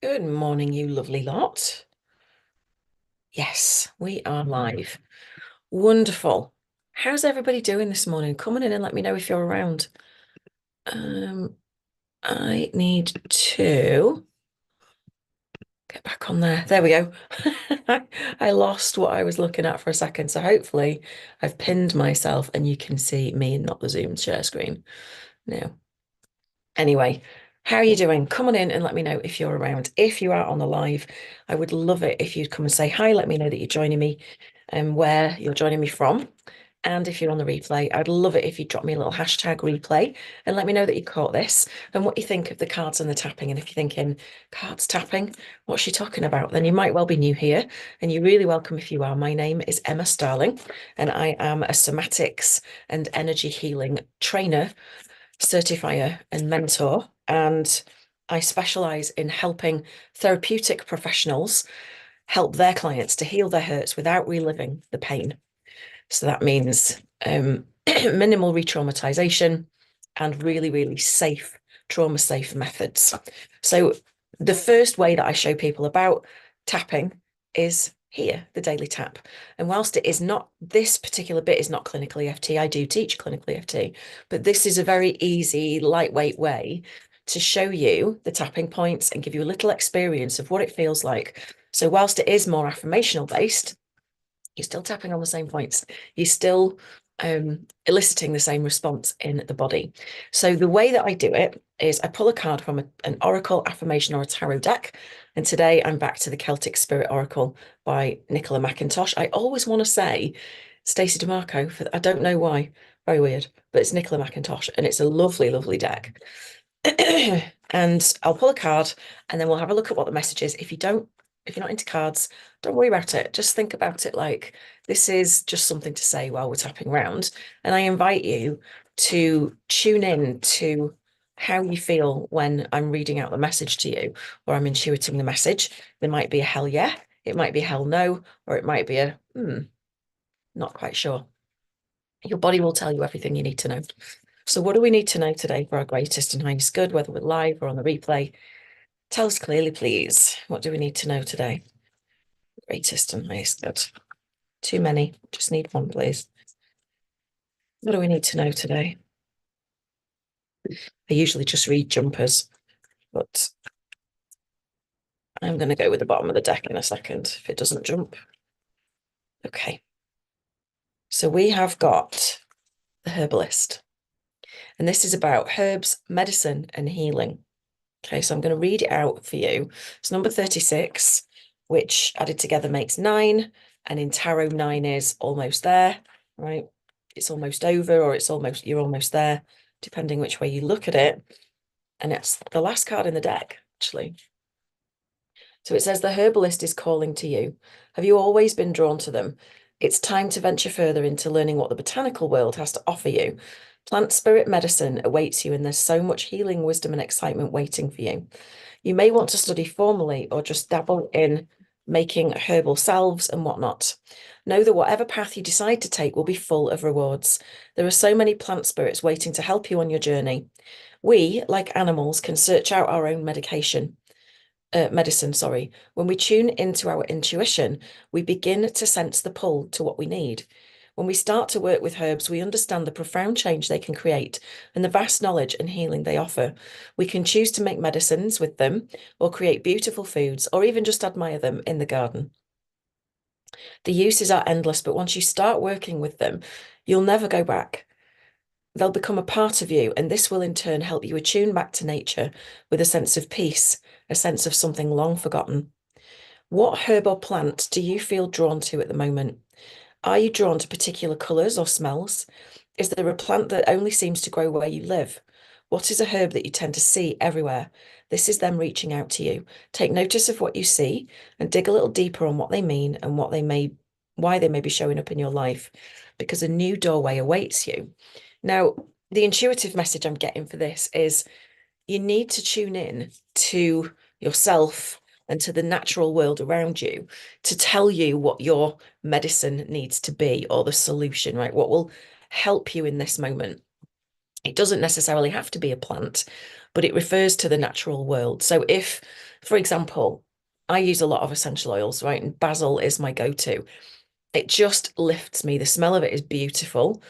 Good morning, you lovely lot. Yes, we are live. Wonderful. How's everybody doing this morning? Come on in and let me know if you're around. Um, I need to get back on there. There we go. I lost what I was looking at for a second, so hopefully I've pinned myself and you can see me and not the Zoom share screen now. Anyway, how are you doing? Come on in and let me know if you're around. If you are on the live, I would love it if you'd come and say hi. Let me know that you're joining me and where you're joining me from. And if you're on the replay, I'd love it if you drop me a little hashtag replay and let me know that you caught this and what you think of the cards and the tapping. And if you're thinking, cards tapping, what's she talking about? Then you might well be new here and you're really welcome if you are. My name is Emma Starling and I am a somatics and energy healing trainer, certifier and mentor, and I specialize in helping therapeutic professionals help their clients to heal their hurts without reliving the pain. So that means minimal re-traumatization and really, really safe, trauma-safe methods. So the first way that I show people about tapping is here, the daily tap. And whilst it is not, this particular bit is not clinical EFT, I do teach clinical EFT, but this is a very easy, lightweight way to show you the tapping points and give you a little experience of what it feels like. So whilst it is more affirmational based, you're still tapping on the same points. You're still eliciting the same response in the body. So the way that I do it is I pull a card from an oracle, affirmation, or a tarot deck. And today I'm back to the Celtic Spirit Oracle by Nicola McIntosh. I always want to say Stacey DeMarco, I don't know why. Very weird, but it's Nicola McIntosh and it's a lovely, lovely deck. And I'll pull a card and then we'll have a look at what the message is. If you're not into cards, don't worry about it. Just think about it like this is just something to say while we're tapping around. And I invite you to tune in to how you feel when I'm reading out the message to you or I'm intuiting the message. There might be a hell yeah, it might be a hell no, or it might be a not quite sure. Your body will tell you everything you need to know. So what do we need to know today for our greatest and highest good, whether we're live or on the replay? Tell us clearly, please. What do we need to know today? Greatest and highest good. Too many. Just need one, please. What do we need to know today? I usually just read jumpers, but I'm going to go with the bottom of the deck in a second if it doesn't jump. Okay. So we have got the herbalist, and this is about herbs, medicine, and healing. Okay, so I'm going to read it out for you. It's number 36, which added together makes 9, and in tarot 9 is almost there, right? It's almost over, or you're almost there, depending which way you look at it. And it's the last card in the deck, actually. So it says the herbalist is calling to you. Have you always been drawn to them? It's time to venture further into learning what the botanical world has to offer you. Plant spirit medicine awaits you, and there's so much healing, wisdom, and excitement waiting for you. You may want to study formally or just dabble in making herbal salves and whatnot. Know that whatever path you decide to take will be full of rewards. There are so many plant spirits waiting to help you on your journey. We, like animals, can search out our own medicine, sorry. When we tune into our intuition, we begin to sense the pull to what we need. When we start to work with herbs, we understand the profound change they can create and the vast knowledge and healing they offer. We can choose to make medicines with them or create beautiful foods or even just admire them in the garden. The uses are endless, but once you start working with them, you'll never go back. They'll become a part of you, and this will in turn help you attune back to nature with a sense of peace, a sense of something long forgotten. What herb or plant do you feel drawn to at the moment? Are you drawn to particular colours or smells? Is there a plant that only seems to grow where you live? What is a herb that you tend to see everywhere? This is them reaching out to you. Take notice of what you see and dig a little deeper on what they mean and why they may be showing up in your life, because a new doorway awaits you. Now, the intuitive message I'm getting for this is you need to tune in to yourself and to the natural world around you to tell you what your medicine needs to be or the solution, right? What will help you in this moment. It doesn't necessarily have to be a plant, but it refers to the natural world. So if, for example, I use a lot of essential oils, right? And basil is my go-to. It just lifts me. The smell of it is beautiful.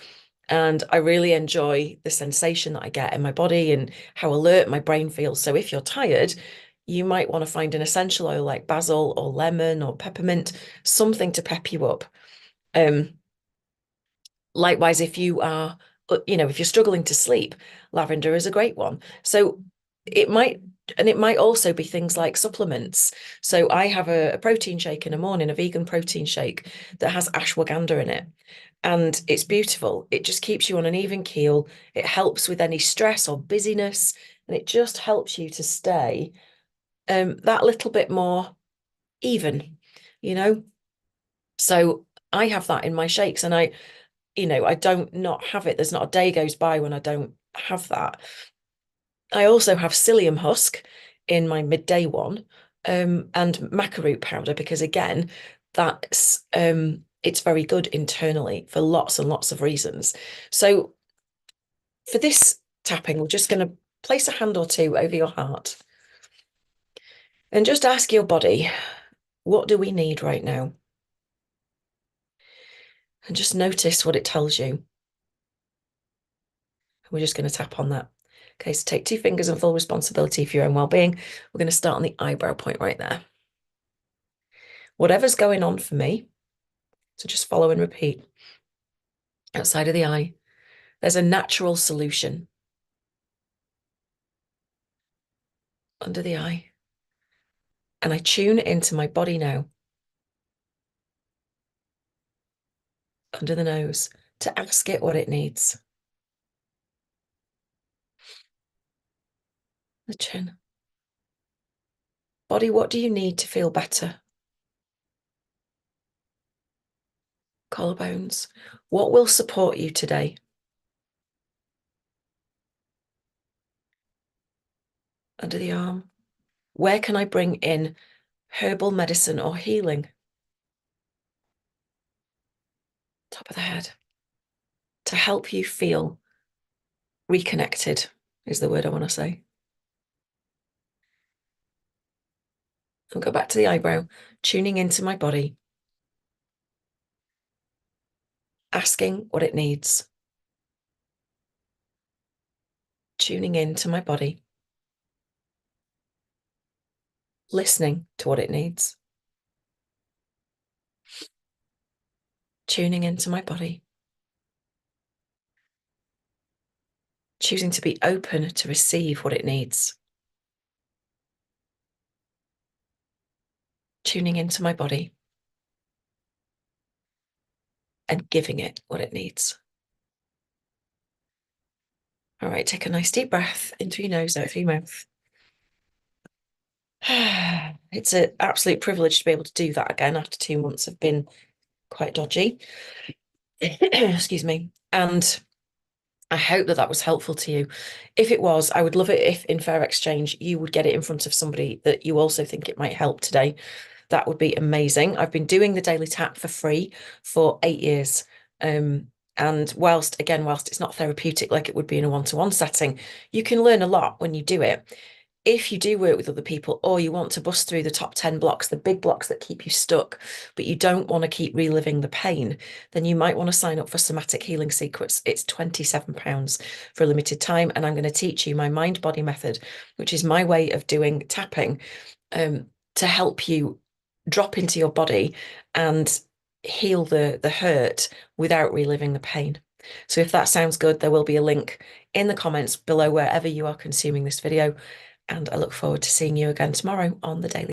And I really enjoy the sensation that I get in my body and how alert my brain feels. So if you're tired, you might want to find an essential oil like basil or lemon or peppermint, something to pep you up. Um, Likewise, if you are, if you're struggling to sleep, lavender is a great one. So it might, and it might also be things like supplements. So I have a protein shake in the morning, a vegan protein shake that has ashwagandha in it. And it's beautiful. It just keeps you on an even keel. It helps with any stress or busyness, and it just helps you to stay that little bit more even, you know? So I have that in my shakes, and I don't not have it. There's not a day goes by when I don't have that. I also have psyllium husk in my midday one, and maca root powder because again, that's it's very good internally for lots and lots of reasons. So for this tapping, we're just going to place a hand or two over your heart and just ask your body, what do we need right now? And just notice what it tells you. We're just going to tap on that. Okay, so take two fingers and full responsibility for your own well-being. We're going to start on the eyebrow point right there. Whatever's going on for me, so just follow and repeat. Outside of the eye, there's a natural solution. Under the eye. And I tune into my body now. Under the nose, to ask it what it needs. The chin. Body, what do you need to feel better? Collarbones. What will support you today? Under the arm. Where can I bring in herbal medicine or healing? Top of the head. To help you feel reconnected is the word I want to say. And go back to the eyebrow, tuning into my body, asking what it needs, tuning into my body, listening to what it needs, tuning into my body, choosing to be open to receive what it needs, tuning into my body, and giving it what it needs. All right, take a nice deep breath in through your nose, out through your mouth. It's an absolute privilege to be able to do that again after 2 months have been quite dodgy. Excuse me. And I hope that that was helpful to you. If it was, I would love it if in fair exchange you would get it in front of somebody that you also think it might help today. That would be amazing. I've been doing the daily tap for free for 8 years. And whilst it's not therapeutic like it would be in a one-to-one setting, you can learn a lot when you do it. If you do work with other people or you want to bust through the top 10 blocks, the big blocks that keep you stuck, but you don't want to keep reliving the pain, then you might want to sign up for Somatic Healing Secrets. It's £27 for a limited time. And I'm going to teach you my MindBody method, which is my way of doing tapping to help you drop into your body and heal the hurt without reliving the pain. So if that sounds good, there will be a link in the comments below wherever you are consuming this video. And I look forward to seeing you again tomorrow on the Daily.